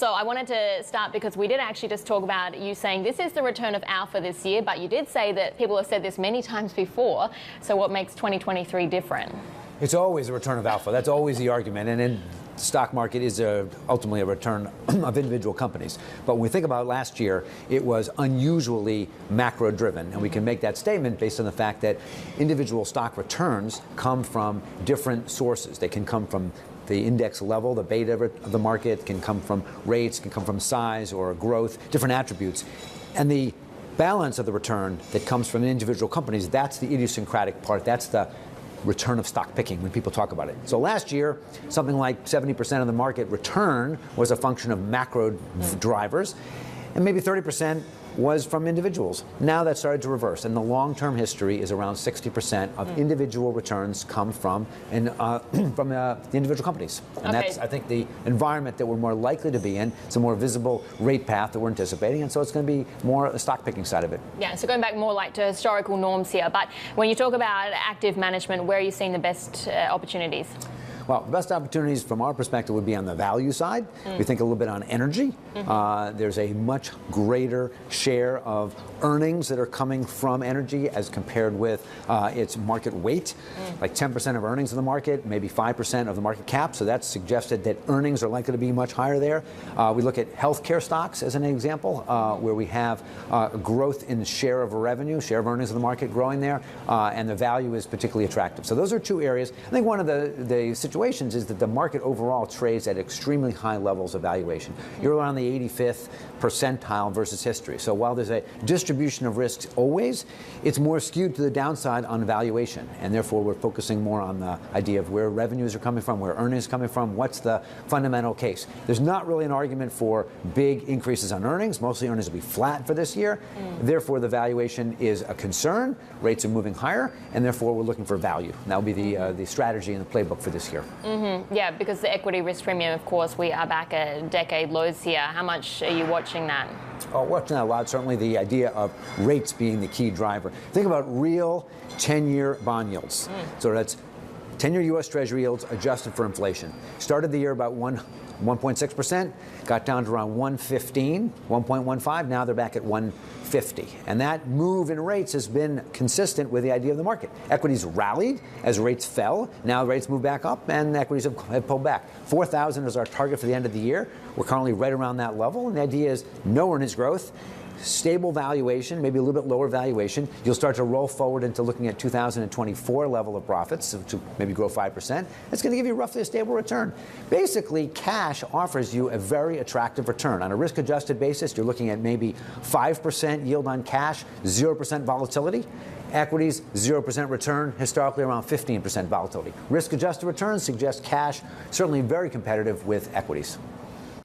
So I wanted to start because we did actually just talk about you saying this is the return of alpha this year, but you did say that people have said this many times before. So what makes 2023 different? It's always a return of alpha. That's always the argument. And then the stock market is ultimately a return of individual companies. But when we think about last year, it was unusually macro-driven. And we can make that statement based on the fact that individual stock returns come from different sources. They can come from the index level, the beta of the market, can come from rates, can come from size or growth, different attributes. And the balance of the return that comes from individual companies, that's the idiosyncratic part. That's the return of stock picking when people talk about it. So last year, something like 70% of the market return was a function of macro drivers, and maybe 30% was from individuals. Now that started to reverse, and the long-term history is around 60% of individual returns come from the individual companies. And that's, I think, the environment that we're more likely to be in. It's a more visible rate path that we're anticipating, and so it's going to be more the stock picking side of it. Yeah, so going back more like to historical norms here, but when you talk about active management, where are you seeing the best opportunities? Well, the best opportunities from our perspective would be on the value side. We think a little bit on energy. There's a much greater share of earnings that are coming from energy as compared with its market weight, like 10% of earnings in the market, maybe 5% of the market cap. So that's suggested that earnings are likely to be much higher there. We look at healthcare stocks as an example, where we have growth in the share of revenue, share of earnings in the market growing there, and the value is particularly attractive. So those are two areas. I think one of the situations is that the market overall trades at extremely high levels of valuation. You're around the 85th percentile versus history. So while there's a distribution of risks always, it's more skewed to the downside on valuation. And therefore, we're focusing more on the idea of where revenues are coming from, where earnings are coming from, what's the fundamental case. There's not really an argument for big increases on earnings. Mostly earnings will be flat for this year. Therefore, the valuation is a concern. Rates are moving higher, and therefore, we're looking for value. And that will be the strategy and the playbook for this year. Yeah, because the equity risk premium, of course, we are back at decade lows here. How much are you watching that? Oh, watching that a lot. Certainly the idea of rates being the key driver. Think about real 10-year bond yields. So that's 10-year U.S. Treasury yields adjusted for inflation. Started the year about 1.6%, got down to around 1.15, 1.15. Now they're back at 1.50. And that move in rates has been consistent with the idea of the market. Equities rallied as rates fell. Now rates move back up, and equities have pulled back. 4,000 is our target for the end of the year. We're currently right around that level, and the idea is no earnings growth, stable valuation, maybe a little bit lower valuation. You'll start to roll forward into looking at 2024 level of profits to maybe grow 5%. That's going to give you roughly a stable return. Basically, cash offers you a very attractive return. On a risk-adjusted basis, you're looking at maybe 5% yield on cash, 0% volatility. Equities, 0% return, historically around 15% volatility. Risk-adjusted returns suggest cash certainly very competitive with equities.